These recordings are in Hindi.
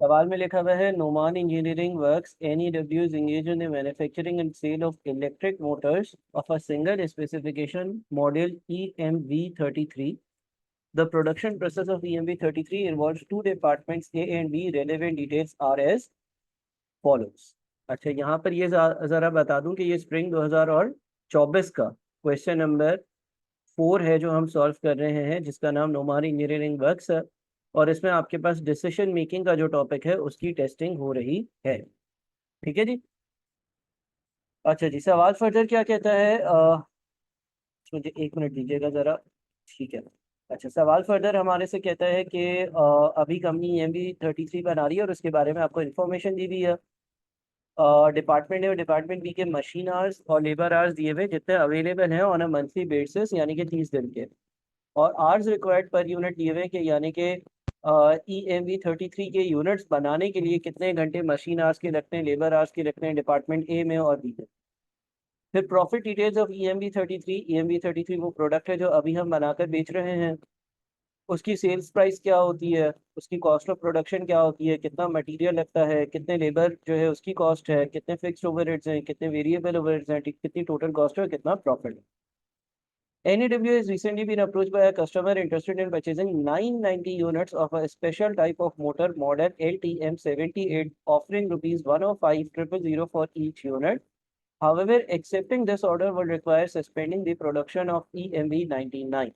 सवाल में लिखा हुआ है Noman engineering works NEW is engaged in the manufacturing and sale of electric motors of a single specification model EMV33. The production process of EMV33 involves two departments A and B. Relevant details are as follows. अच्छा, यहाँ पर ये जरा बता दूं कि ये स्प्रिंग 2024 का क्वेश्चन नंबर 4 है जो हम सॉल्व कर रहे हैं, जिसका नाम नोमान इंजीनियरिंग वर्क्स है। और इसमें आपके पास डिसीजन मेकिंग का जो टॉपिक है उसकी टेस्टिंग हो रही है। ठीक है जी। अच्छा जी, सवाल फर्दर क्या कहता है? मुझे 1 मिनट दीजिएगा ज़रा। ठीक है। अच्छा, सवाल फर्दर हमारे से कहता है कि अभी कंपनी EMV33 बना रही है और उसके बारे में आपको इन्फॉर्मेशन दी हुई है। डिपार्टमेंट है और डिपार्टमेंट बी के मशीन आवर्स और लेबर आवर्स दिए हुए जितने अवेलेबल हैं ऑन अ मंथली बेसिस, यानी कि 30 दिन के। और आवर्स रिक्वायर्ड पर यूनिट दिए हुए कि यानी कि EMV33 के यूनिट्स बनाने के लिए कितने घंटे मशीन आवर्स के लगते हैं, लेबर आवर्स के लगते हैं डिपार्टमेंट ए में और बी में। फिर प्रॉफिट डिटेल्स ऑफ EMV33 वो प्रोडक्ट है जो अभी हम बनाकर बेच रहे हैं। उसकी सेल्स प्राइस क्या होती है, उसकी कॉस्ट ऑफ प्रोडक्शन क्या होती है, कितना मटेरियल लगता है, कितने लेबर जो है उसकी कॉस्ट है, कितने फिक्स्ड ओवरहेड्स हैं, कितने वेरिएबल ओवरहेड्स हैं, कितनी टोटल कॉस्ट है और कितना प्रॉफिट है। NEW has recently been approached by a customer interested in purchasing 990 units of a special type of motor model LTM78, offering rupees 105,000 for each unit. However, accepting this order will require suspending the production of EMV99.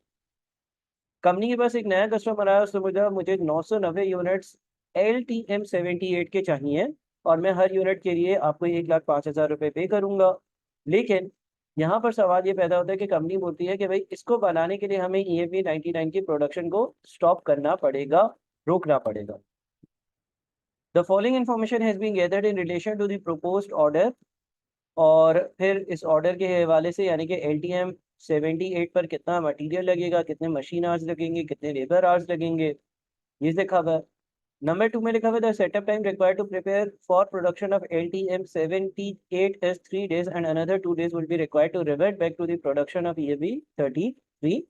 Company के पास एक नया कस्टमर आया, उसने मुझे 990 यूनिट्स LTM78 के चाहिए और मैं हर यूनिट के लिए आपको 1,05,000 रुपये पे करूंगा। लेकिन यहाँ पर सवाल ये पैदा होता है कि कंपनी बोलती है कि भाई इसको बनाने के लिए हमें EMV99 की प्रोडक्शन को स्टॉप करना पड़ेगा, रोकना पड़ेगा। The following information has been gathered in relation to the proposed order. और फिर इस ऑर्डर के हवाले से यानी कि LTM78 पर कितना मटेरियल लगेगा, कितने मशीन आवर्स लगेंगे, कितने लेबर आवर्स लगेंगे, ये लिखा हुआ है। नंबर 2 में लिखा हुआ है setup time required to prepare for production of LTM78 is 3 days and another 2 days will be required to revert back to the production of EMV33.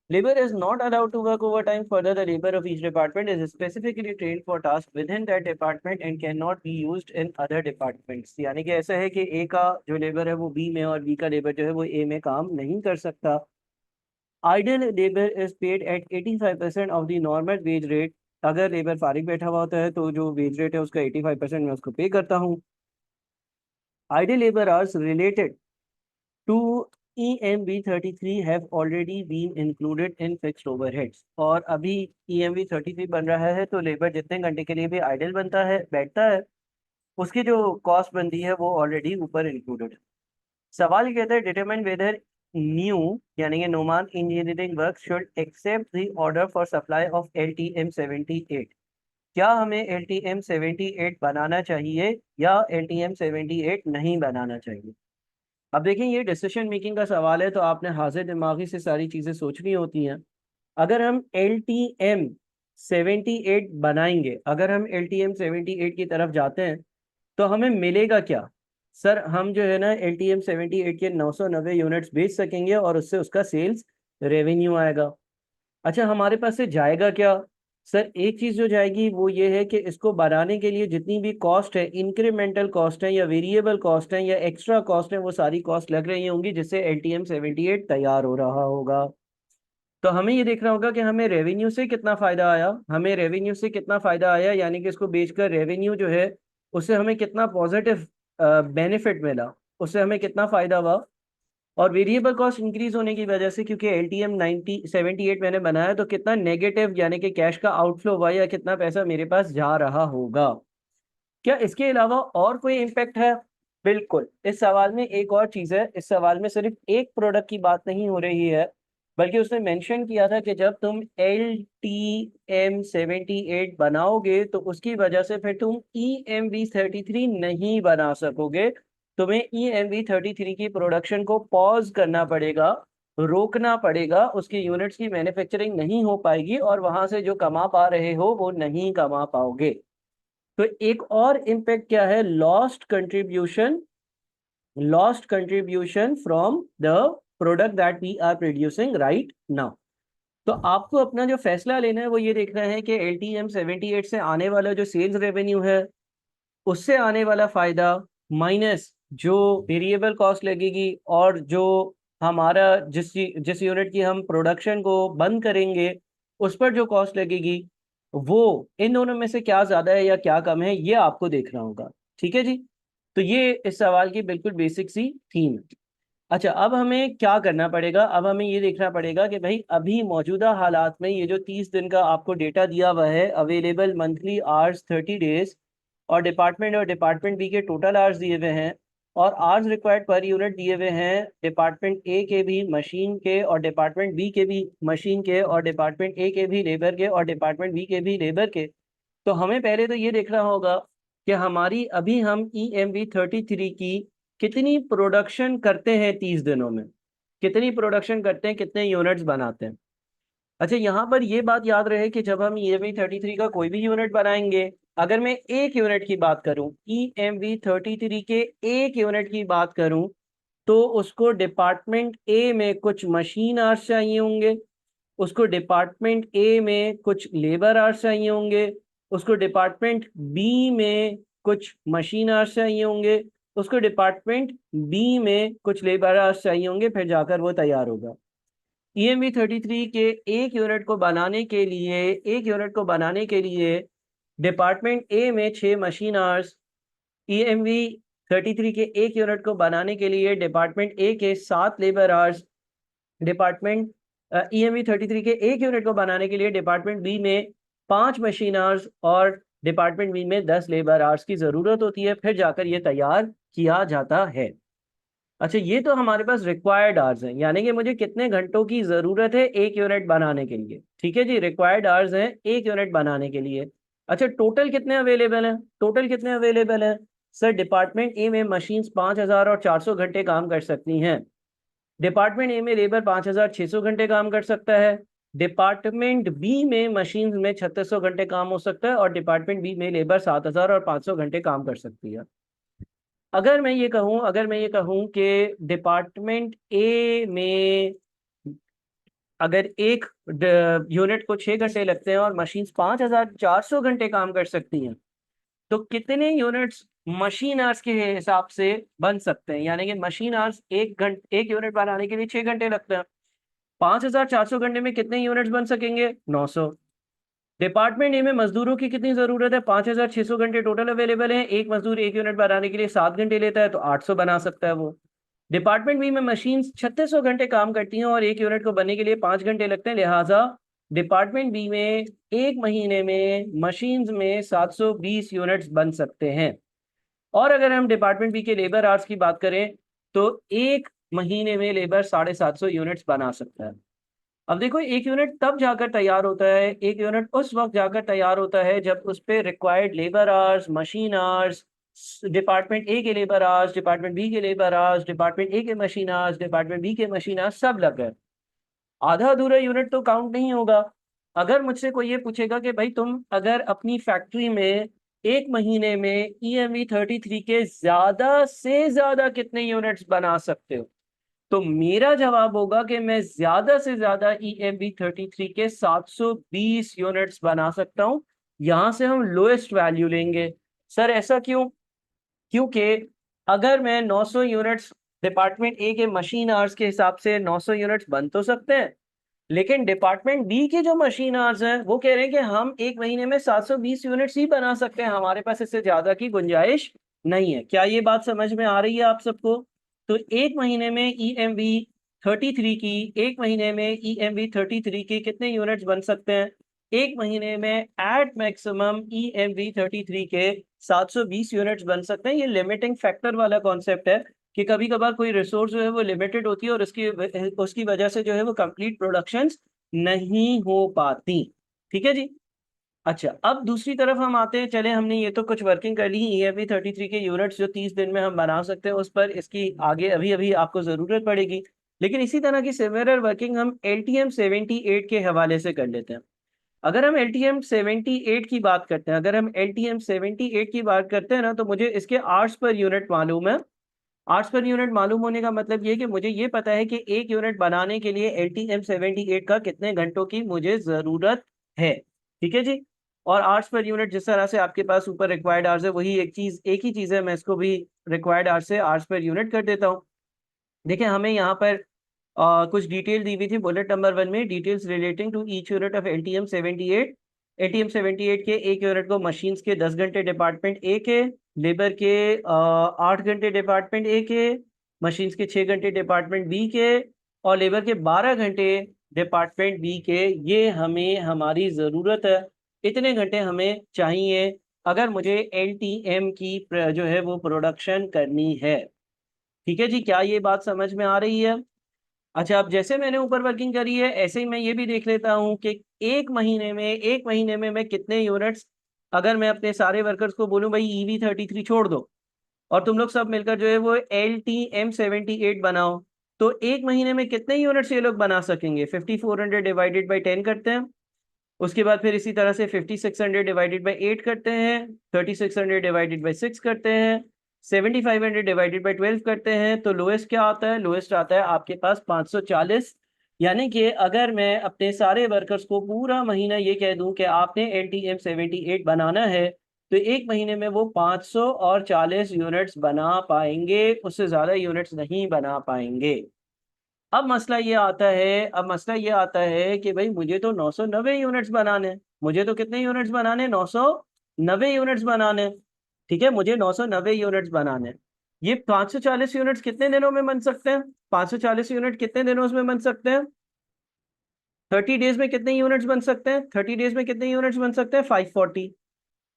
Labor is not allowed to work overtime. Further, the labor of each department is specifically trained for tasks within that department and cannot be used in other departments. यानी कि ऐसा है कि A का जो लेबर है वो B में और B का लेबर जो है वो A में काम नहीं कर सकता। Idle labor is paid at 85% of the normal wage rate. अगर लेबर फारिग बैठा हुआ होता है तो जो वेज रेट है उसका 85% मैं उसको पे करता हूँ। Idle labor hours related to EMV33 have already been included in fixed overheads. और अभी EMV33 बन रहा है तो लेबर जितने घंटे के लिए भी आइडल बनता है, बैठता है, उसकी जो कॉस्ट बनती है वो ऑलरेडी ऊपर इंक्लूडेड है। सवाल ये कहता है डिटरमाइन वेदर न्यू यानी कि Noman engineering work should accept the order for supply of LTM78। क्या हमें LTM78 बनाना चाहिए या LTM78 नहीं बनाना चाहिए? अब देखें, ये डिसीजन मेकिंग का सवाल है तो आपने हाजिर दिमागी से सारी चीज़ें सोचनी होती हैं। अगर हम LTM78 बनाएंगे, अगर हम LTM78 की तरफ जाते हैं तो हमें मिलेगा क्या? सर, हम जो है ना LTM78 के 990 यूनिट्स बेच सकेंगे और उससे उसका सेल्स रेवेन्यू आएगा। अच्छा, हमारे पास से जाएगा क्या? सर, एक चीज़ जो जाएगी वो ये है कि इसको बनाने के लिए जितनी भी कॉस्ट है, इंक्रीमेंटल कॉस्ट है या वेरिएबल कॉस्ट है या एक्स्ट्रा कॉस्ट है, वो सारी कॉस्ट लग रही होंगी जिससे LTM78 तैयार हो रहा होगा। तो हमें ये देखना होगा कि हमें रेवेन्यू से कितना फ़ायदा आया, हमें रेवेन्यू से कितना फ़ायदा आया यानी कि इसको बेचकर रेवेन्यू जो है उससे हमें कितना पॉजिटिव बेनिफिट मिला, उससे हमें कितना फ़ायदा हुआ। और वेरिएबल कॉस्ट इंक्रीज होने की वजह से क्योंकि LTM78 मैंने बनाया तो कितना नेगेटिव यानी कि कैश का आउटफ्लो हुआ या कितना पैसा मेरे पास जा रहा होगा। क्या इसके अलावा और कोई इम्पैक्ट है? बिल्कुल। इस सवाल में एक और चीज़ है, इस सवाल में सिर्फ एक प्रोडक्ट की बात नहीं हो रही है, बल्कि उसने मेंशन किया था कि जब तुम LTM78 बनाओगे तो उसकी वजह से फिर तुम EMV33 नहीं बना सकोगे। तुम्हें EMV33 की प्रोडक्शन को पॉज करना पड़ेगा, रोकना पड़ेगा, उसकी यूनिट्स की मैन्युफैक्चरिंग नहीं हो पाएगी और वहां से जो कमा पा रहे हो वो नहीं कमा पाओगे। तो एक और इम्पैक्ट क्या है? Lost contribution from the product that we are producing right now. तो आपको अपना जो फैसला लेना है वो ये देखना है कि LTM 78 से आने वाला जो सेल्स रेवेन्यू है उससे आने वाला फायदा माइनस जो वेरिएबल कॉस्ट लगेगी और जो हमारा जिस यूनिट की हम प्रोडक्शन को बंद करेंगे उस पर जो कॉस्ट लगेगी, वो इन दोनों में से क्या ज्यादा है या क्या कम है ये आपको देखना होगा। ठीक है जी। तो ये इस सवाल की बिल्कुल बेसिक सी थीम है। अच्छा, अब हमें क्या करना पड़ेगा? अब हमें ये देखना पड़ेगा कि भाई अभी मौजूदा हालात में ये जो 30 दिन का आपको डेटा दिया हुआ है, अवेलेबल मंथली आवर्स 30 डेज, और डिपार्टमेंट बी के टोटल आवर्स दिए हुए हैं, और आवर्स रिक्वायर्ड पर यूनिट दिए हुए हैं डिपार्टमेंट ए के भी, मशीन के, और डिपार्टमेंट बी के भी मशीन के, और डिपार्टमेंट ए के भी लेबर के, और डिपार्टमेंट बी के भी लेबर के। तो हमें पहले तो ये देखना होगा कि हमारी अभी हम EMV 33 की कितनी प्रोडक्शन करते हैं 30 दिनों में, कितनी प्रोडक्शन करते हैं, कितने यूनिट्स बनाते हैं। अच्छा, यहाँ पर ये बात याद रहे कि जब हम EMV 33 का कोई भी यूनिट बनाएंगे, अगर मैं एक यूनिट की बात करूं, EMV 33 के एक यूनिट की बात करूं, तो उसको डिपार्टमेंट ए में कुछ मशीन आवर्स चाहिए होंगे, उसको डिपार्टमेंट ए में कुछ लेबर आवर्स चाहिए होंगे, उसको डिपार्टमेंट बी में कुछ मशीन आवर्स चाहिए होंगे, उसको डिपार्टमेंट बी में कुछ लेबर आवर्स चाहिए होंगे, फिर जाकर वो तैयार होगा। EMV 33 के एक यूनिट को बनाने के लिए डिपार्टमेंट ए में 6 मशीन आवर्स, EMV 33 के एक यूनिट को बनाने के लिए डिपार्टमेंट ए के 7 लेबर आवर्स, डिपार्टमेंट EMV 33 के एक यूनिट को बनाने के लिए डिपार्टमेंट बी में 5 मशीन आवर्स, और डिपार्टमेंट बी में 10 लेबर आवर्स की ज़रूरत होती है, फिर जाकर ये तैयार किया जाता है। अच्छा, ये तो हमारे पास रिक्वायर्ड आवर्स हैं, यानी कि मुझे कितने घंटों की ज़रूरत है एक यूनिट बनाने के लिए। ठीक है जी, रिक्वायर्ड आवर्स हैं एक यूनिट बनाने के लिए। अच्छा, टोटल कितने अवेलेबल हैं? टोटल कितने अवेलेबल हैं? सर, डिपार्टमेंट ए में मशीन्स 5,400 घंटे काम कर सकती हैं, डिपार्टमेंट ए में लेबर 5,600 घंटे काम कर सकता है, डिपार्टमेंट बी में मशीन में 3,600 घंटे काम हो सकता है, और डिपार्टमेंट बी में लेबर 7,500 घंटे काम कर सकती है। अगर मैं ये कहूँ कि डिपार्टमेंट ए में अगर एक यूनिट को 6 घंटे लगते हैं और मशीन 5,400 घंटे काम कर सकती हैं, तो कितने यूनिट्स मशीन आवर्स के हिसाब से बन सकते हैं? यानी कि मशीन आवर्स एक यूनिट बनाने के लिए 6 घंटे लगते हैं, 5,400 घंटे में कितने यूनिट्स बन सकेंगे? 900। डिपार्टमेंट ए में मजदूरों की कितनी जरूरत है? 5,600 घंटे टोटल अवेलेबल है, एक मजदूर एक यूनिट बनाने के लिए 7 घंटे लेता है, तो 800 बना सकता है वो। डिपार्टमेंट बी में मशीन 3,600 घंटे काम करती हैं और एक यूनिट को बनने के लिए 5 घंटे लगते हैं, लिहाजा डिपार्टमेंट बी में एक महीने में मशीन्स में 720 यूनिट्स बन सकते हैं। और अगर हम डिपार्टमेंट बी के लेबर आवर्स की बात करें, तो एक महीने में लेबर 750 यूनिट्स बना सकता है। अब देखो, एक यूनिट तब जाकर तैयार होता है, एक यूनिट उस वक्त जाकर तैयार होता है जब उस पे required labour hours, machine hours, department A के लेबर आवर्स, डिपार्टमेंट बी के लेबर आवर्स, डिपार्टमेंट ए के मशीन आवर्स, डिपार्टमेंट बी के मशीन आवर्स सब लग गए। आधा अधूरा यूनिट तो काउंट नहीं होगा। अगर मुझसे कोई ये पूछेगा कि भाई तुम अगर अपनी फैक्ट्री में एक महीने में EMV 33 के ज्यादा से ज्यादा कितने यूनिट्स बना सकते हो, तो मेरा जवाब होगा कि मैं ज्यादा से ज्यादा EMV 33 के 720 यूनिट्स बना सकता हूं। यहां से हम लोएस्ट वैल्यू लेंगे। सर, ऐसा क्यों? क्योंकि अगर मैं 900 यूनिट्स, डिपार्टमेंट ए के मशीन आवर्स के हिसाब से 900 यूनिट्स बन तो सकते हैं, लेकिन डिपार्टमेंट बी के जो मशीन आवर्स हैं वो कह रहे हैं कि हम एक महीने में 720 यूनिट्स ही बना सकते हैं, हमारे पास इससे ज्यादा की गुंजाइश नहीं है। क्या ये बात समझ में आ रही है आप सबको? तो एक महीने में EMV 33 की कितने यूनिट्स बन सकते हैं? एक महीने में एट मैक्सिमम EMV 33 के 720 यूनिट्स बन सकते हैं। ये लिमिटिंग फैक्टर वाला कॉन्सेप्ट है कि कभी कभार कोई रिसोर्स जो है वो लिमिटेड होती है और उसकी वजह से जो है वो कंप्लीट प्रोडक्शंस नहीं हो पाती। ठीक है जी। अच्छा, अब दूसरी तरफ हम आते हैं। चले, हमने ये तो कुछ वर्किंग कर ली EMV 33 के यूनिट्स जो 30 दिन में हम बना सकते हैं, उस पर इसकी आगे अभी अभी आपको ज़रूरत पड़ेगी। लेकिन इसी तरह की सिमिलर वर्किंग हम LTM 78 के हवाले से कर लेते हैं। अगर हम LTM 78 की बात करते हैं, अगर हम LTM 78 की बात करते हैं ना, तो मुझे इसके आवर्स पर यूनिट मालूम है। आवर्स पर यूनिट मालूम होने का मतलब ये कि मुझे ये पता है कि एक यूनिट बनाने के लिए LTM 78 का कितने घंटों की मुझे जरूरत है। ठीक है जी। और आवर्स पर यूनिट जिस तरह से आपके पास ऊपर रिक्वायर्ड आवर्स है, वही एक ही चीज है, मैं इसको भी रिक्वायर्ड आवर्स से आवर्स पर यूनिट कर देता हूँ। देखिए हमें यहाँ पर कुछ डिटेल दी हुई थी बुलेट नंबर 1 में, details relating to each unit of LTM 78। LTM 78 के एक यूनिट को मशीन्स के 10 घंटे डिपार्टमेंट ए के, लेबर के 8 घंटे डिपार्टमेंट ए के, मशीन्स के 6 घंटे डिपार्टमेंट बी के, और लेबर के 12 घंटे डिपार्टमेंट बी के, ये हमें हमारी ज़रूरत है। इतने घंटे हमें चाहिए अगर मुझे LTM की जो है वो प्रोडक्शन करनी है। ठीक है जी, क्या ये बात समझ में आ रही है? अच्छा, अब जैसे मैंने ऊपर वर्किंग करी है ऐसे ही मैं ये भी देख लेता हूँ कि एक महीने में मैं कितने यूनिट्स, अगर मैं अपने सारे वर्कर्स को बोलूँ भाई EV33 छोड़ दो और तुम लोग सब मिलकर जो है वो LTM 78 बनाओ, तो एक महीने में कितने यूनिट्स ये लोग बना सकेंगे? 5400 डिवाइडेड बाई 10 करते हैं, उसके बाद फिर इसी तरह से 5600 डिवाइडेड बाई 8 करते हैं, 3600 डिवाइडेड बाई 6 करते हैं, 7500 डिवाइडेड बाई 12 करते हैं, तो लोएस्ट क्या आता है? लोएस्ट आता है आपके पास 540। यानी कि अगर मैं अपने सारे वर्कर्स को पूरा महीना ये कह दूं कि आपने LTM 78 बनाना है, तो एक महीने में वो 540 यूनिट्स बना पाएंगे, उससे ज़्यादा यूनिट्स नहीं बना पाएंगे। अब मसला ये आता है कि भाई मुझे तो 990 यूनिट्स बनाने हैं। मुझे तो कितने यूनिट्स बनाने हैं? 990 यूनिट्स बनाने हैं। ठीक है, मुझे 990 यूनिट्स बनाने हैं। ये 540 यूनिट्स कितने दिनों में बन सकते हैं? 540 यूनिट कितने दिनों में बन सकते हैं? 30 डेज में कितने यूनिट्स बन सकते हैं? 30 डेज में कितने यूनिट्स बन सकते हैं? 540।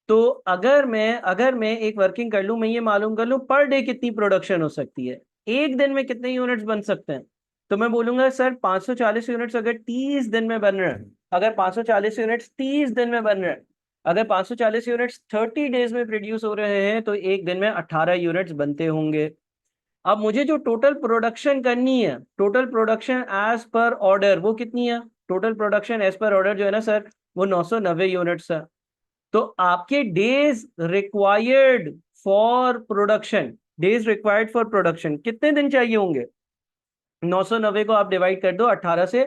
तो अगर मैं एक वर्किंग कर लूं, मैं ये मालूम कर लूं पर डे कितनी प्रोडक्शन हो सकती है, एक दिन में कितने यूनिट्स बन सकते हैं, तो मैं बोलूंगा सर 540 यूनिट्स अगर 30 दिन में बन रहे हैं, अगर 540 यूनिट्स 30 दिन में बन रहे हैं, अगर 540 यूनिट्स 30 डेज में प्रोड्यूस हो रहे हैं, तो एक दिन में 18 यूनिट्स बनते होंगे। अब मुझे जो टोटल प्रोडक्शन करनी है, total production as per order, वो कितनी है? Total production as per order जो है ना सर, वो 990 यूनिट्स है। तो आपके डेज रिक्वायर्ड फॉर प्रोडक्शन कितने दिन चाहिए होंगे? 990 को आप डिवाइड कर दो 18 से,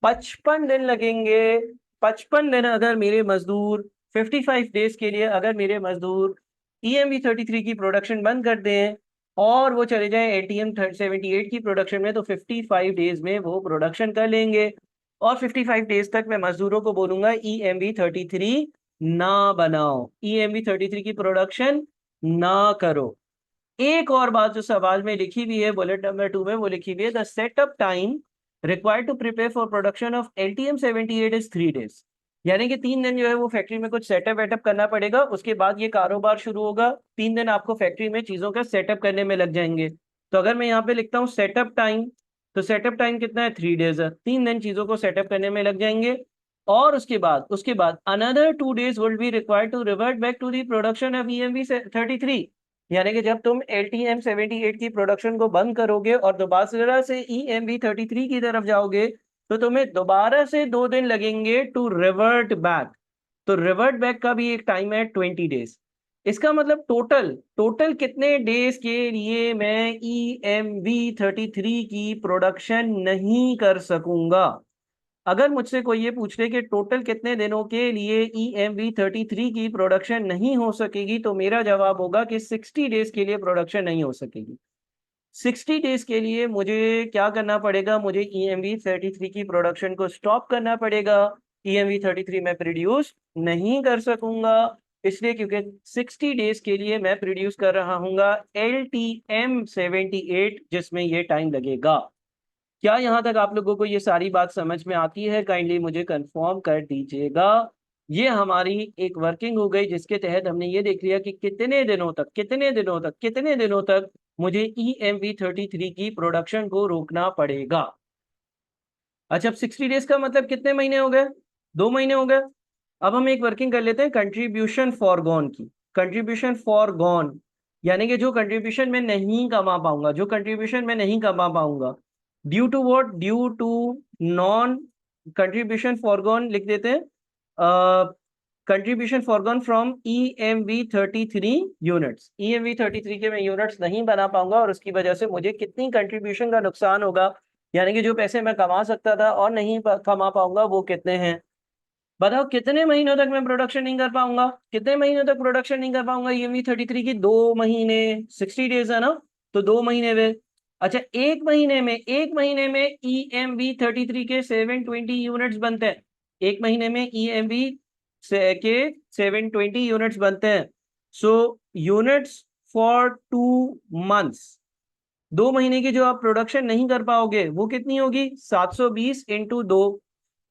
55 दिन लगेंगे। 55 दिन अगर मेरे मजदूर 55 डेज के लिए अगर मेरे मजदूर EMV33 की प्रोडक्शन बंद कर दें और वो चले जाएं LTM 78 की प्रोडक्शन में, तो 55 डेज में वो प्रोडक्शन कर लेंगे। और 55 डेज तक मैं मजदूरों को बोलूंगा EMV33 ना बनाओ, EMV33 की प्रोडक्शन ना करो। एक और बात जो सवाल में लिखी हुई है बुलेट नंबर 2 में, वो लिखी हुई है the setup time required to prepare for production of LTM 78 is 3 days. यानी कि 3 दिन जो है वो फैक्ट्री में कुछ सेटअप वेटअप करना पड़ेगा, उसके बाद ये कारोबार शुरू होगा। 3 दिन आपको फैक्ट्री में चीजों का सेटअप करने में लग जाएंगे। तो अगर मैं यहाँ पे लिखता हूँ सेटअप टाइम, तो सेटअप टाइम कितना है? 3 डेज है। 3 दिन चीजों को सेटअप करने में लग जाएंगे। और उसके बाद another 2 days will be required to revert back to the production of EMV33। यानी कि जब तुम LTM 78 की प्रोडक्शन को बंद करोगे और दोबारा से EMV33 की तरफ जाओगे, तो तुम्हें दोबारा से 2 दिन लगेंगे टू रिवर्ट बैक। तो रिवर्ट बैक का भी एक टाइम है 20 डेज। इसका मतलब टोटल टोटल कितने डेज के लिए मैं EMV33 की प्रोडक्शन नहीं कर सकूंगा? अगर मुझसे कोई ये पूछ ले कि टोटल कितने दिनों के लिए EMV33 की प्रोडक्शन नहीं हो सकेगी, तो मेरा जवाब होगा कि 60 डेज के लिए प्रोडक्शन नहीं हो सकेगी। 60 डेज के लिए मुझे क्या करना पड़ेगा? मुझे EMV33 की प्रोडक्शन को स्टॉप करना पड़ेगा। EMV33 मैं प्रोड्यूस नहीं कर सकूंगा, इसलिए क्योंकि 60 डेज के लिए मैं प्रोड्यूस कर रहा हूँ LTM 78, जिसमें ये टाइम लगेगा। क्या यहाँ तक आप लोगों को ये सारी बात समझ में आती है? काइंडली मुझे कंफर्म कर दीजिएगा। ये हमारी एक वर्किंग हो गई जिसके तहत हमने ये देख लिया कि कितने दिनों तक मुझे EMV33 की प्रोडक्शन को रोकना पड़ेगा। अच्छा, अब 60 डेज का मतलब कितने महीने हो गए? 2 महीने हो गए। अब हम एक वर्किंग कर लेते हैं कंट्रीब्यूशन फॉरगॉन की। कंट्रीब्यूशन फॉरगॉन यानी कि जो कंट्रीब्यूशन मैं नहीं कमा पाऊंगा, जो कंट्रीब्यूशन मैं नहीं कमा पाऊंगा, due to what? Due to non contribution foregone लिख देते हैं contribution foregone from EMV 33 units. EMV 33 के मैं यूनिट्स नहीं बना पाऊंगा और उसकी वजह से मुझे कितनी कंट्रीब्यूशन का नुकसान होगा, यानी कि जो पैसे मैं कमा सकता था और नहीं कमा पाऊंगा वो कितने हैं। बताओ कितने महीनों तक मैं प्रोडक्शन नहीं कर पाऊंगा, कितने महीनों तक प्रोडक्शन नहीं कर पाऊंगा EMV 33 की? 2 महीने, 60 डेज है ना, तो 2 महीने में। अच्छा, एक महीने में EMV 33 के 720 यूनिट्स बनते हैं। एक महीने में EMV के 720 यूनिट्स बनते हैं। सो यूनिट्स फॉर 2 मंथ्स, 2 महीने की जो आप प्रोडक्शन नहीं कर पाओगे वो कितनी होगी? 720 इंटू 2,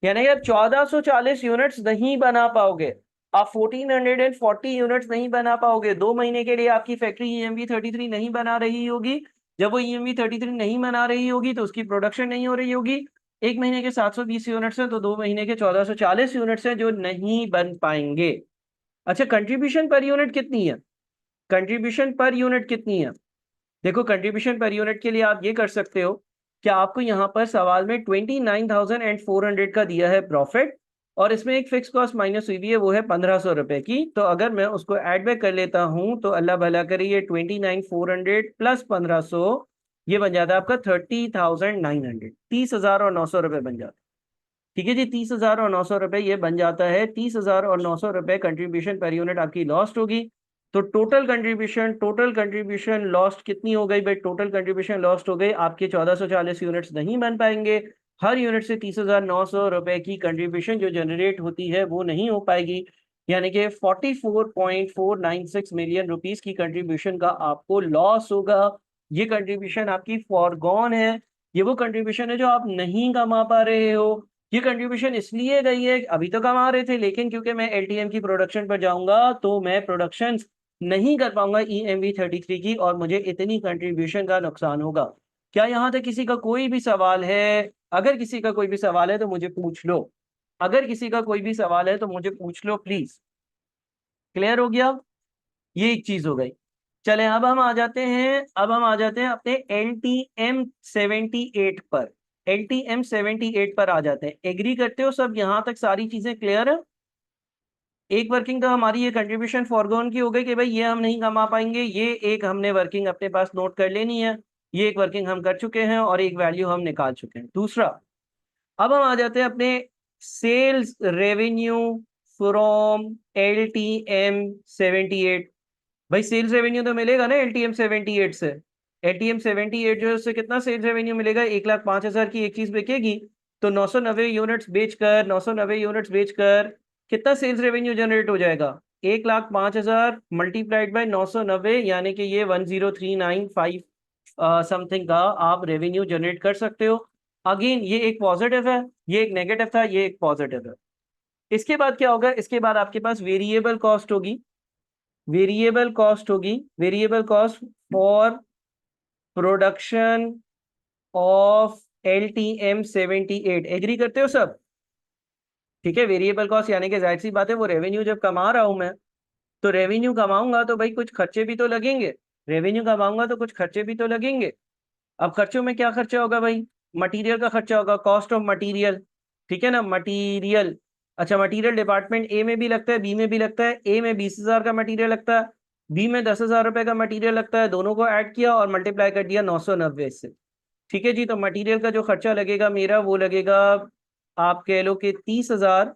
यानी कि आप 1440 यूनिट्स नहीं बना पाओगे। आप 1440 यूनिट्स नहीं बना पाओगे 2 महीने के लिए। आपकी फैक्ट्री EMV 33 नहीं बना रही होगी। जब वो EMV 33 नहीं बना रही होगी तो उसकी प्रोडक्शन नहीं हो रही होगी। एक महीने के 720 यूनिट्स है तो 2 महीने के 1440 यूनिट्स है जो नहीं बन पाएंगे। अच्छा, कंट्रीब्यूशन पर यूनिट कितनी है? कंट्रीब्यूशन पर यूनिट कितनी है? देखो, कंट्रीब्यूशन पर यूनिट के लिए आप ये कर सकते हो कि आपको यहाँ पर सवाल में 29,400 का दिया है प्रॉफिट, और इसमें एक फिक्स कॉस्ट माइनस हुई भी है, वो है 1500 रुपए की। तो अगर मैं उसको ऐड बैक कर लेता हूँ तो अल्लाह भला करे, ये 29,400 प्लस 1500, ये बन जाता है आपका 30,900, 30,900 रुपये बन जाता है। ठीक है जी, 30,900 रुपये ये बन जाता है। 30,900 रुपये कंट्रीब्यूशन पर यूनिट आपकी लॉस्ट होगी। तो टोटल कंट्रीब्यूशन लॉस्ट कितनी हो गई भाई? टोटल कंट्रीब्यूशन लॉस्ट हो गई आपके 1440 यूनिट्स नहीं बन पाएंगे। हर यूनिट से 30,900 रुपये की कंट्रीब्यूशन जो जनरेट होती है वो नहीं हो पाएगी, यानी कि 44.496 मिलियन रुपीस की कंट्रीब्यूशन का आपको लॉस होगा। ये कंट्रीब्यूशन आपकी फॉरगॉन है। ये वो कंट्रीब्यूशन है जो आप नहीं कमा पा रहे हो। ये कंट्रीब्यूशन इसलिए गई है, अभी तो कमा रहे थे लेकिन क्योंकि मैं LTM की प्रोडक्शन पर जाऊंगा तो मैं प्रोडक्शन नहीं कर पाऊंगा EMV 33 की, और मुझे इतनी कंट्रीब्यूशन का नुकसान होगा। क्या यहाँ तक किसी का कोई भी सवाल है? अगर किसी का कोई भी सवाल है तो मुझे पूछ लो। अगर किसी का कोई भी सवाल है तो मुझे पूछ लो प्लीज। क्लियर हो गया? ये एक चीज हो गई। चले, अब हम आ जाते हैं अपने LTM 78 पर। LTM 78 पर आ जाते हैं। एग्री करते हो सब? यहां तक सारी चीजें क्लियर है? एक वर्किंग तो हमारी ये कंट्रीब्यूशन फॉरगॉन की हो गई कि भाई ये हम नहीं कमा पाएंगे, ये एक हमने वर्किंग अपने पास नोट कर लेनी है। ये एक वर्किंग हम कर चुके हैं और एक वैल्यू हम निकाल चुके हैं। दूसरा, अब हम आ जाते हैं अपने सेल्स रेवेन्यू फ्रॉम LTM 78। भाई सेल्स रेवेन्यू तो मिलेगा ना LTM 78 से। LTM 78 जो है उससे कितना सेल्स रेवेन्यू मिलेगा? 1,05,000 की एक चीज बिकेगी तो 990 यूनिट्स बेचकर कितना सेल्स रेवेन्यू जनरेट हो जाएगा? 1,05,000 मल्टीप्लाइड बाय 990, यानी कि ये 10,395 समथिंग का आप रेवेन्यू जनरेट कर सकते हो। अगेन ये एक पॉजिटिव है, ये एक नेगेटिव था, ये एक पॉजिटिव है। इसके बाद क्या होगा? इसके बाद आपके पास वेरिएबल कॉस्ट होगी। Variable cost for production of LTM 78। Agree करते हो सब? ठीक है, वेरिएबल कॉस्ट यानी कि जाहिर सी बात है वो रेवेन्यू जब कमा रहा हूं मैं, तो रेवेन्यू कमाऊंगा तो भाई कुछ खर्चे भी तो लगेंगे। रेवेन्यू कमाऊंगा तो कुछ खर्चे भी तो लगेंगे। अब खर्चों में क्या खर्चा होगा भाई? मटेरियल का खर्चा होगा, कॉस्ट ऑफ मटेरियल। ठीक है ना, मटेरियल। अच्छा, मटेरियल डिपार्टमेंट ए में भी लगता है, बी में भी लगता है। ए में 20,000 का मटेरियल लगता है, बी में 10,000 रुपए का मटेरियल लगता है। दोनों को ऐड किया और मल्टीप्लाई कर दिया 990 से। ठीक है जी, तो मटेरियल का जो खर्चा लगेगा मेरा वो लगेगा, आप कह लो कि 30,000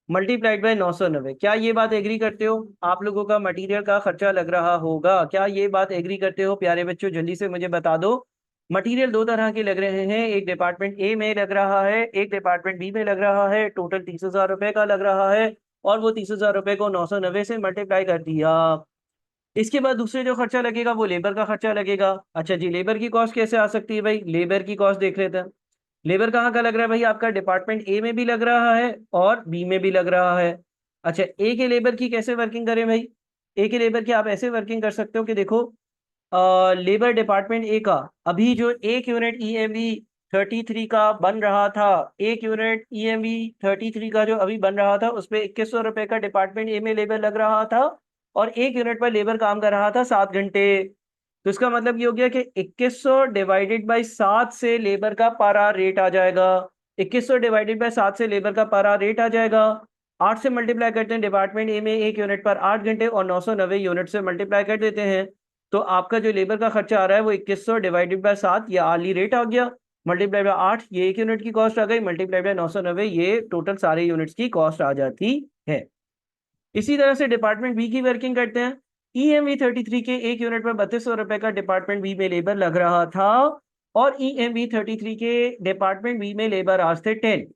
मल्टीप्लाइड बाय 990। क्या ये बात एग्री करते हो? आप लोगों का मटेरियल का खर्चा लग रहा होगा, क्या ये बात एग्री करते हो प्यारे बच्चों? जल्दी से मुझे बता दो। मटेरियल दो तरह के लग रहे हैं, एक डिपार्टमेंट ए में लग रहा है, एक डिपार्टमेंट बी में लग रहा है। टोटल 30,000 रुपए का लग रहा है, और वो 30,000 रुपए को 990 से मल्टीप्लाई कर दिया। इसके बाद दूसरे जो खर्चा लगेगा वो लेबर का खर्चा लगेगा। अच्छा जी, लेबर की कॉस्ट कैसे आ सकती है भाई? लेबर की कॉस्ट देख लेते हैं। लेबर कहाँ का लग रहा है भाई? आपका डिपार्टमेंट ए में भी लग रहा है और बी में भी लग रहा है। अच्छा, ए के लेबर की कैसे वर्किंग करें भाई? ए के लेबर की आप ऐसे वर्किंग कर सकते हो कि देखो, लेबर डिपार्टमेंट ए का अभी जो एक यूनिट EMV 33 का बन रहा था, एक यूनिट EMV 33 का जो अभी बन रहा था उस पर 2,100 रुपए का डिपार्टमेंट ए में लेबर लग रहा था, और एक यूनिट पर लेबर काम कर रहा था 7 घंटे। तो इसका मतलब ये हो गया कि 2,100 डिवाइडेड बाई 7 से लेबर का पारा रेट आ जाएगा। 2,100 डिवाइडेड बाई 7 से लेबर का पारा रेट आ जाएगा। 8 से मल्टीप्लाई करते हैं डिपार्टमेंट ए में 1 यूनिट पर 8 घंटे और 990 यूनिट से मल्टीप्लाई कर देते हैं, तो आपका जो लेबर का खर्चा आ रहा है वो 2100 डिवाइडेड बाय 7, ये आर्ली रेट आ गया, मल्टीप्लाई बाय 8 ये 1 यूनिट की कॉस्ट आ गई, मल्टीप्लाई बाय 990 ये टोटल सारे यूनिट्स की कॉस्ट आ जाती है। इसी तरह से डिपार्टमेंट बी की वर्किंग करते हैं। EMV 33 के 1 यूनिट पर 3200 रुपए का डिपार्टमेंट बी में लेबर लग रहा था, और EMV 33 के डिपार्टमेंट बी में लेबर आज थे 10,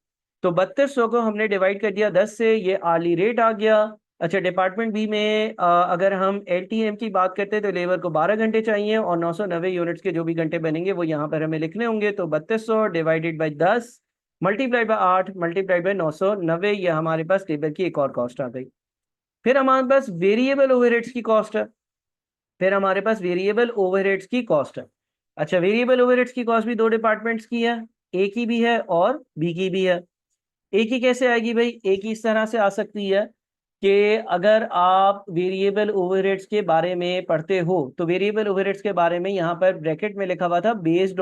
तो 3200 को हमने डिवाइड कर दिया 10 से, ये आर्ली रेट आ गया। अच्छा, डिपार्टमेंट बी में अगर हम LTM की बात करते हैं तो लेबर को 12 घंटे चाहिए, और 990 यूनिट्स के जो भी घंटे बनेंगे वो यहाँ पर हमें लिखने होंगे, तो 3200 divided by 10 multiply by 8 multiply by 990, ये हमारे पास लेबर की एक और कॉस्ट आ गई। फिर हमारे पास वेरिएबल ओवरहेड्स की कॉस्ट है। फिर हमारे पास वेरिएबल ओवरहेड्स की कॉस्ट है। अच्छा, वेरिएबल ओवरहेड्स की कॉस्ट भी दो डिपार्टमेंट्स की है, ए की भी है और बी की भी है। ए की कैसे आएगी भाई? ए की इस तरह से आ सकती है कि अगर आप वेरिएबल ओवरहेड्स के बारे में पढ़ते हो तो वेरिएबल ओवरहेड्स के बारे में यहाँ पर ब्रैकेट में लिखा हुआ था बेस्ड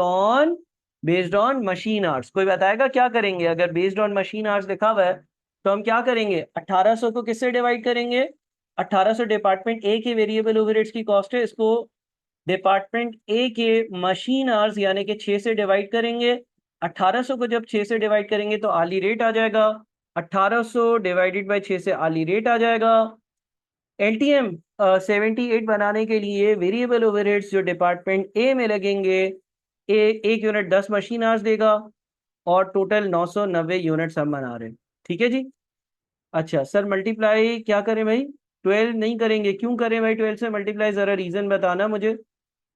ऑन मशीन आवर्स। कोई बताएगा क्या करेंगे? अगर बेस्ड ऑन मशीन आवर्स लिखा हुआ है तो हम क्या करेंगे? 1800 को किससे डिवाइड करेंगे? 1800 डिपार्टमेंट ए के वेरिएबल ओवरहेड्स की कॉस्ट है, इसको डिपार्टमेंट ए के मशीन आवर्स यानी कि 6 से डिवाइड करेंगे। 1800 को जब 6 से डिवाइड करेंगे तो आली रेट आ जाएगा, 1800 डिवाइडेड बाय 6 से आली रेट आ जाएगा। LTM 78 बनाने के लिए वेरिएबल ओवरहेड्स जो डिपार्टमेंट ए में लगेंगे, एक यूनिट 10 मशीन आवर्स देगा, और टोटल 990 यूनिट्स हम बना रहे हैं। ठीक है जी। अच्छा सर, मल्टीप्लाई क्या करें भाई? 12 नहीं करेंगे, क्यों करें भाई 12 से मल्टीप्लाई? जरा रीजन बताना मुझे,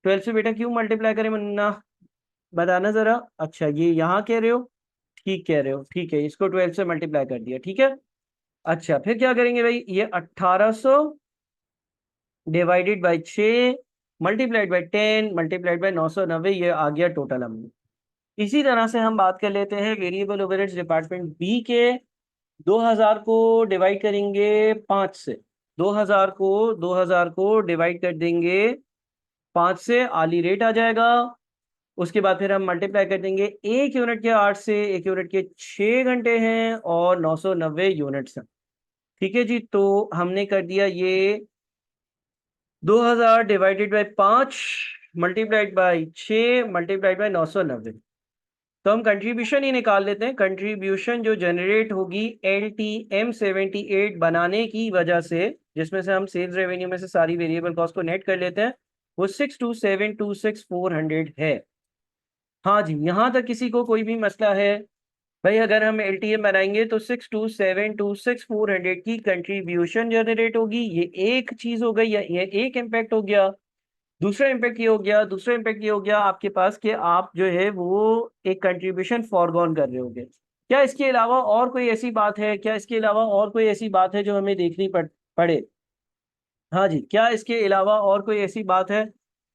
12 से बेटा क्यों मल्टीप्लाई करें मुन्ना, बताना जरा। अच्छा, ये यहाँ कह रहे हो, ठीक कह रहे हो, ठीक है, इसको 12 से मल्टीप्लाई कर दिया, ठीक है। अच्छा, फिर क्या करेंगे भाई? ये 1800 divided by 6 multiplied by 10 multiplied by 990, ये आ गया टोटल हमने। इसी तरह से हम बात कर लेते हैं वेरिएबल ओवरहेड्स डिपार्टमेंट बी के। 2000 को डिवाइड करेंगे 5 से, 2000 को डिवाइड कर देंगे 5 से, आली रेट आ जाएगा। उसके बाद फिर हम मल्टीप्लाई कर देंगे 1 यूनिट के 8 से, 1 यूनिट के 6 घंटे हैं और 990 यूनिट्स हैं। ठीक है जी, तो हमने कर दिया ये 2000 divided by 5 multiplied by 6 multiplied by 990, तो हम कंट्रीब्यूशन ही निकाल लेते हैं। कंट्रीब्यूशन जो जनरेट होगी LTM 78 बनाने की वजह से, जिसमें से हम सेल्स रेवेन्यू में से सारी वेरिएबल कॉस्ट को नेट कर लेते हैं, वो 62726400 है। हाँ जी, यहाँ तक किसी को कोई भी मसला है? भाई अगर हम LTM बनाएंगे तो 62726400 की कंट्रीब्यूशन जनरेट होगी, ये एक चीज हो गई, या ये एक इम्पैक्ट हो गया। दूसरा इम्पैक्ट ये हो गया, दूसरा इम्पैक्ट ये हो गया आपके पास कि आप जो है वो एक कंट्रीब्यूशन फॉरगॉन कर रहे होगे। क्या इसके अलावा और कोई ऐसी बात है? क्या इसके अलावा और कोई ऐसी बात है जो हमें देखनी पड़े? हाँ जी, क्या इसके अलावा और कोई ऐसी बात है?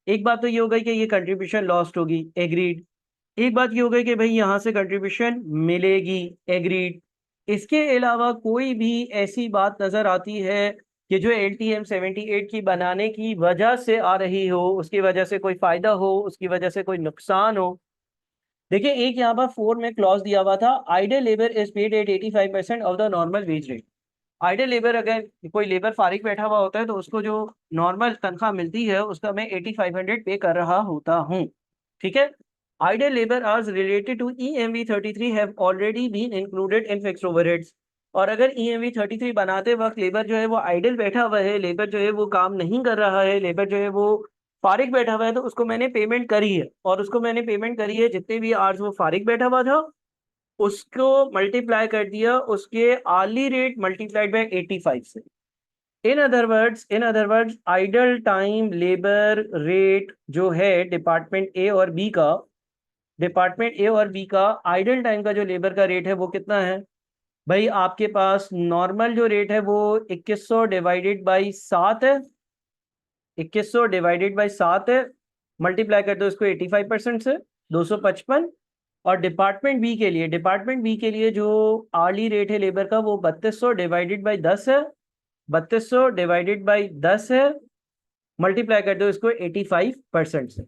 एक बात तो ये हो गई कि ये कंट्रीब्यूशन लॉस्ट होगी, एग्रीड। एक बात ये हो गई कि भाई यहाँ से कंट्रीब्यूशन मिलेगी, एग्रीड। इसके अलावा कोई भी ऐसी बात नजर आती है कि जो LTM 78 की बनाने की वजह से आ रही हो, उसकी वजह से कोई फायदा हो, उसकी वजह से कोई नुकसान हो? देखिए, एक यहाँ पर 4 में क्लॉज दिया हुआ था, idle labour is paid at 85% of the normal wage rate. Idle labour, अगर कोई लेबर फारिग बैठा हुआ होता है तो उसको जो नॉर्मल तनख्वाह मिलती है उसका मैं 8500 पे कर रहा होता हूँ। ठीक है। Idle labour hours related to EMV 33 have already been included in fixed overheads. और अगर EMV 33 बनाते वक्त लेबर जो है वो आइडल बैठा हुआ है, लेबर जो है वो काम नहीं कर रहा है, लेबर जो है वो फारिग बैठा हुआ है, तो उसको मैंने पेमेंट करी है, और उसको मैंने पेमेंट करी है जितने भी आवर्स वो फारिग बैठा हुआ था उसको मल्टीप्लाई कर दिया उसके आर्ली रेट मल्टीप्लाइड बाय 85 से। In other words idle time labour rate जो है डिपार्टमेंट ए और बी का आइडल टाइम का जो लेबर का रेट है वो कितना है भाई? आपके पास नॉर्मल जो रेट है वो 2100 डिवाइडेड बाई 7 है, 2100 डिवाइडेड बाई 7 है, मल्टीप्लाई कर दो इसको 85% से, 255। और डिपार्टमेंट बी के लिए जो आर्ली रेट है लेबर का वो 3200 डिवाइडेड बाई 10 है, 3200 डिवाइडेड बाई 10 है, मल्टीप्लाई कर दो इसको 85% से।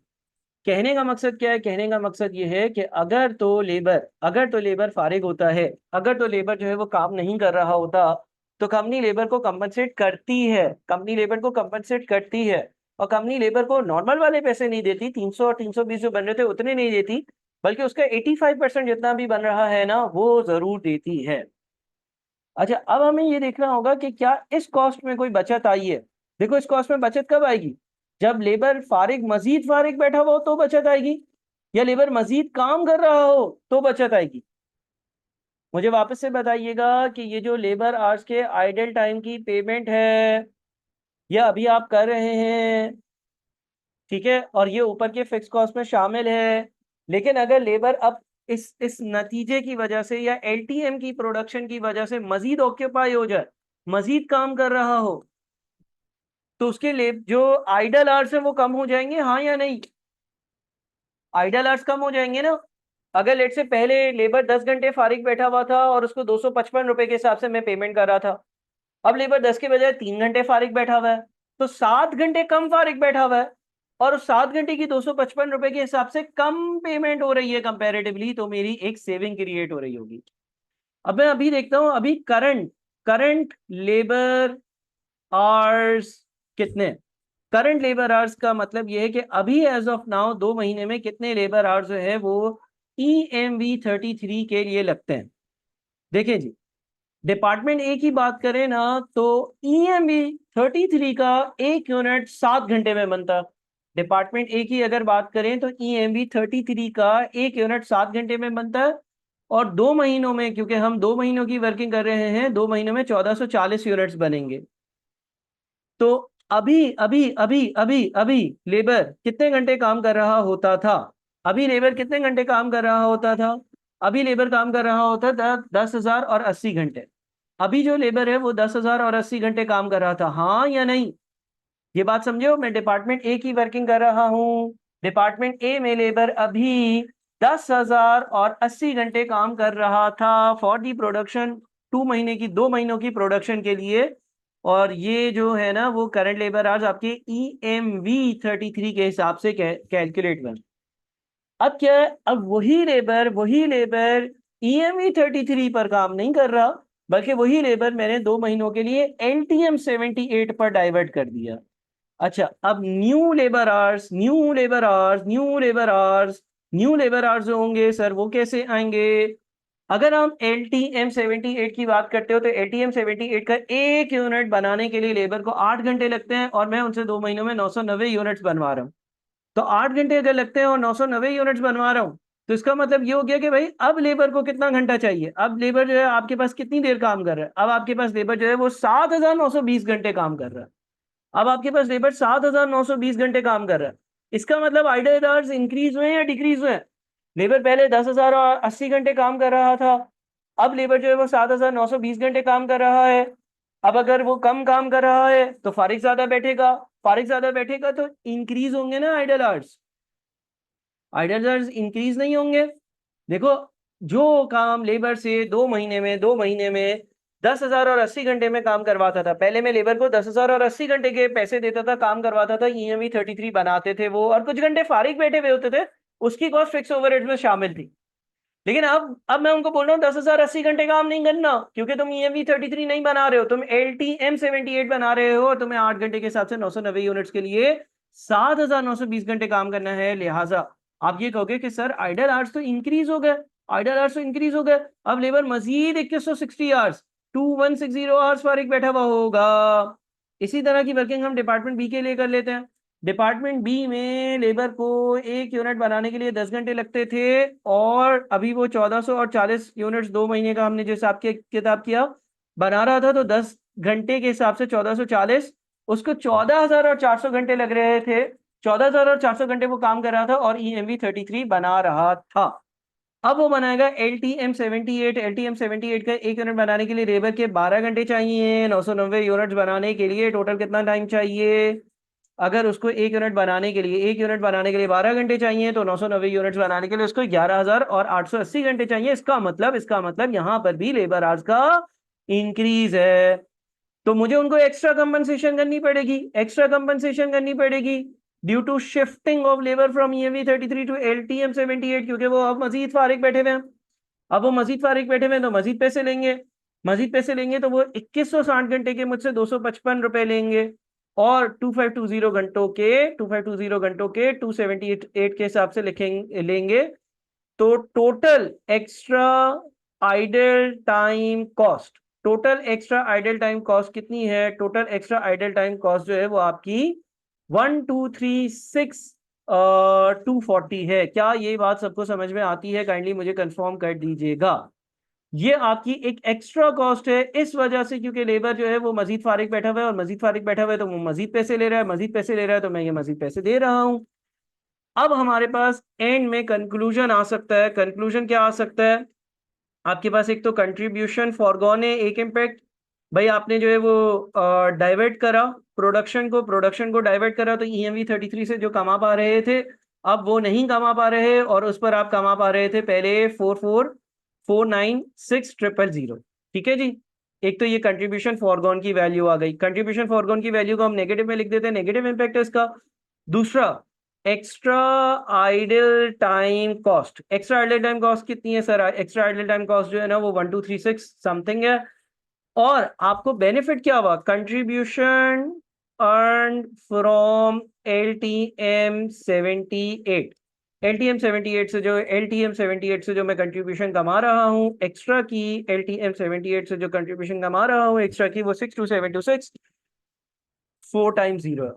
कहने का मकसद क्या है? कहने का मकसद ये है कि अगर तो लेबर फारिग होता है, अगर तो लेबर जो है वो काम नहीं कर रहा होता, तो कंपनी लेबर को कंपनसेट करती है, कंपनी लेबर को कंपनसेट करती है। और कंपनी लेबर को नॉर्मल वाले पैसे नहीं देती, 300 और 320 जो बन रहे थे उतने नहीं देती, बल्कि उसका 85% जितना भी बन रहा है ना वो जरूर देती है। अच्छा, अब हमें ये देखना होगा कि क्या इस कॉस्ट में कोई बचत आई है। देखो, इस कॉस्ट में बचत कब आएगी? जब लेबर मजीद फारिग बैठा हुआ हो तो बचत आएगी, या लेबर मजीद काम कर रहा हो तो बचत आएगी। मुझे वापस से बताइएगा कि ये जो लेबर आवर्स के आइडल टाइम की पेमेंट है, ये अभी आप कर रहे हैं, ठीक है, और ये ऊपर के फिक्स कॉस्ट में शामिल है। लेकिन अगर लेबर अब इस नतीजे की वजह से या एलटीएम की प्रोडक्शन की वजह से मजीद ऑक्यूपाई हो जाए, मजीद काम कर रहा हो, तो उसके लिए जो आइडल आवर्स है वो कम हो जाएंगे, हाँ या नहीं? आइडल आवर्स कम हो जाएंगे ना। अगर लेट से पहले लेबर 10 घंटे फारिग बैठा हुआ था और उसको 255 रुपए के हिसाब से मैं पेमेंट कर रहा था, अब लेबर 10 के बजाय 3 घंटे फारिग बैठा हुआ है, तो 7 घंटे कम फारिग बैठा हुआ है, और उस 7 घंटे की 255 रुपए के हिसाब से कम पेमेंट हो रही है कंपैरेटिवली, तो मेरी एक सेविंग क्रिएट हो रही होगी। अब मैं अभी देखता हूं, अभी करंट करंट लेबर आवर्स कितने। करंट लेबर आवर्स का मतलब ये है कि अभी एज ऑफ नाउ 2 महीने में कितने लेबर आवर्स जो है वो EMV33 के लिए लगते हैं। देखिए जी, डिपार्टमेंट ए की बात करें ना तो EMV33 का एक यूनिट 7 घंटे में बनता। डिपार्टमेंट ए की अगर बात करें तो EMV33 का एक यूनिट 7 घंटे में बनता है, और 2 महीनों में, क्योंकि हम 2 महीनों की वर्किंग कर रहे हैं, 2 महीनों में 1440 यूनिट्स बनेंगे। तो अभी अभी अभी अभी अभी लेबर कितने घंटे काम कर रहा होता था? अभी लेबर कितने घंटे काम कर रहा होता था? अभी लेबर काम कर रहा होता था 10,080 घंटे। अभी जो लेबर है वो 10,080 घंटे काम कर रहा था, हाँ या नहीं? ये बात समझो, मैं डिपार्टमेंट ए की वर्किंग कर रहा हूँ। डिपार्टमेंट ए में लेबर अभी 10,080 घंटे काम कर रहा था फॉर दी प्रोडक्शन, 2 महीने की, 2 महीनों की प्रोडक्शन के लिए। और ये जो है ना वो करंट लेबर आवर्स आपके EMV33 के हिसाब से कैलकुलेट बन। अब क्या है, अब वही लेबर EMV33 पर काम नहीं कर रहा, बल्कि वही लेबर मैंने 2 महीनों के लिए LTM78 पर डाइवर्ट कर दिया। अच्छा, अब न्यू लेबर आवर्स जो होंगे सर वो कैसे आएंगे? अगर हम LTM78 की बात करते हो तो LTM78 का एक यूनिट बनाने के लिए लेबर को 8 घंटे लगते हैं, और मैं उनसे 2 महीनों में 990 यूनिट्स बनवा रहा हूँ। तो 8 घंटे अगर लगते हैं और 990 यूनिट्स बनवा रहा हूँ, तो इसका मतलब ये हो गया कि भाई अब लेबर को कितना घंटा चाहिए। अब लेबर जो है आपके पास कितनी देर काम कर रहा है? अब आपके पास लेबर जो है वो 7,920 घंटे काम कर रहा है। अब आपके पास लेबर 7,920 घंटे काम कर रहा है। इसका मतलब आइडल आवर्स इंक्रीज हुए या डिक्रीज हुए? लेबर पहले 10,080 घंटे काम कर रहा था, अब लेबर जो है वो 7,920 घंटे काम कर रहा है। अब अगर वो कम काम कर रहा है तो फारिग ज्यादा बैठेगा, फारिग ज्यादा बैठेगा तो इंक्रीज होंगे ना idle hours. Idle hours increase नहीं होंगे। देखो, जो काम लेबर से 2 महीने में 10,080 घंटे में काम करवाता था, पहले मैं लेबर को 10,080 घंटे के पैसे देता था, काम करवाता था, EMV33 बनाते थे वो, और कुछ घंटे फारिग बैठे हुए होते थे, उसकी कॉस्ट फिक्स ओवरहेड में शामिल थी। लेकिन अब मैं उनको बोल रहा हूँ 10,080 घंटे काम नहीं करना, क्योंकि तुम EMV33 नहीं बना रहे हो, तुम LTM78 बना रहे हो, तुम्हें 8 घंटे के हिसाब से 990 यूनिट्स के लिए 7,920 घंटे काम करना है। लिहाजा आप ये कहोगे कि सर आइडल आवर्स तो इंक्रीज हो गए, आइडल आवर्स तो इंक्रीज हो गए, अब लेबर मजीद 2160 आवर्स, 2160 आवर्स पर एक बैठा हुआ होगा। इसी तरह की वर्किंग हम डिपार्टमेंट बी के लिए कर लेते हैं। डिपार्टमेंट बी में लेबर को एक यूनिट बनाने के लिए 10 घंटे लगते थे, और अभी वो 1440 यूनिट्स 2 महीने का हमने जो हिसाब किताब किया बना रहा था, तो 10 घंटे के हिसाब से 1440, उसको 14,400 घंटे लग रहे थे। 14,400 घंटे वो काम कर रहा था और EMV33 बना रहा था। अब वो बनाएगा LTM78 का एक यूनिट बनाने के लिए लेबर के 12 घंटे चाहिए, 990 यूनिट्स बनाने के लिए टोटल कितना टाइम चाहिए? अगर उसको एक यूनिट बनाने के लिए 12 घंटे चाहिए, तो 990 यूनिट्स बनाने के लिए उसको 11,880 घंटे चाहिए। इसका मतलब यहां पर भी लेबर आवर्स का इंक्रीज है, तो मुझे उनको एक्स्ट्रा कंपनसेशन करनी पड़ेगी due to shifting of labour from EMV33 to LTM78, क्योंकि वो अब मजीद फारिग बैठे हुए हैं, तो मजीद पैसे लेंगे। मजीद पैसे लेंगे तो वो 2160 घंटे के मुझसे 255 रुपए लेंगे, और 2520 घंटों के 278 के हिसाब से लेंगे। तो total extra idle time cost, total extra idle time cost कितनी है? Total extra idle time cost जो है वो आपकी 1236240 है। क्या ये बात सबको समझ में आती है? काइंडली मुझे कंफर्म कर दीजिएगा। ये आपकी एक एक्स्ट्रा कॉस्ट है इस वजह से क्योंकि लेबर जो है वो मजीद फारिग बैठा हुआ है, और मजीद फारिग बैठा हुआ है तो वो मजीद पैसे ले रहा है, मजीद पैसे ले रहा है तो मैं ये मजीद पैसे दे रहा हूं। अब हमारे पास एंड में कंक्लूजन आ सकता है। कंक्लूजन क्या आ सकता है? आपके पास एक तो कंट्रीब्यूशन फॉरगॉन है, एक इम्पैक्ट। भाई आपने जो है वो डाइवर्ट करा प्रोडक्शन को डाइवर्ट करा, तो EMV 33 से जो कमा पा रहे थे अब वो नहीं कमा पा रहे, और उस पर आप कमा पा रहे थे पहले 44496000। ठीक है जी। एक तो ये कंट्रीब्यूशन फॉरगॉन की वैल्यू आ गई। कंट्रीब्यूशन फॉरगॉन की वैल्यू को हम नेगेटिव में लिख देते हैं, नेगेटिव इम्पैक्ट है इसका। दूसरा, extra idle time cost. Extra idle time cost कितनी है sir? Extra idle time cost जो है ना वो 1236 समथिंग है। और आपको बेनिफिट क्या हुआ? Contribution earn from LTM 78। LTM 78 से जो मैं कंट्रीब्यूशन कमा रहा हूँ एक्स्ट्रा की, LTM 78 से जो कंट्रीब्यूशन कमा रहा हूँ एक्स्ट्रा की, वो 62726 4 टाइम्स 0।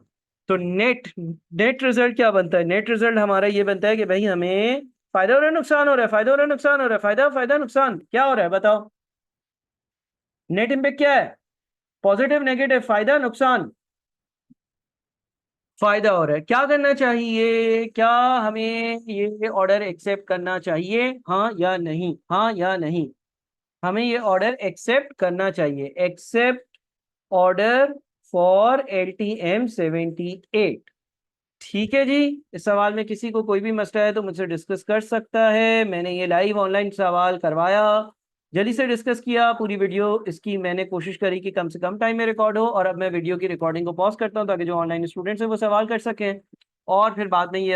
तो नेट नेट रिजल्ट क्या बनता है? नेट रिजल्ट हमारा ये बनता है कि भाई हमें फायदा हो रहा है नुकसान हो रहा है, फायदा हो रहा है नुकसान हो रहा है, फायदा फायदा नुकसान क्या हो रहा है बताओ? नेट इम्पैक्ट क्या है? पॉजिटिव नेगेटिव, फायदा नुकसान? फायदा हो रहा है। क्या करना चाहिए? क्या हमें ये ऑर्डर एक्सेप्ट करना चाहिए? हाँ या नहीं? हाँ या नहीं? हमें ये ऑर्डर एक्सेप्ट करना चाहिए। Accept order for LTM 78। ठीक है जी। इस सवाल में किसी को कोई भी मसला है तो मुझसे डिस्कस कर सकता है। मैंने ये लाइव ऑनलाइन सवाल करवाया, जल्दी से डिस्कस किया। पूरी वीडियो इसकी मैंने कोशिश करी कि कम से कम टाइम में रिकॉर्ड हो, और अब मैं वीडियो की रिकॉर्डिंग को पॉज करता हूँ ताकि जो ऑनलाइन स्टूडेंट्स हैं वो सवाल कर सकें, और फिर बाद में ये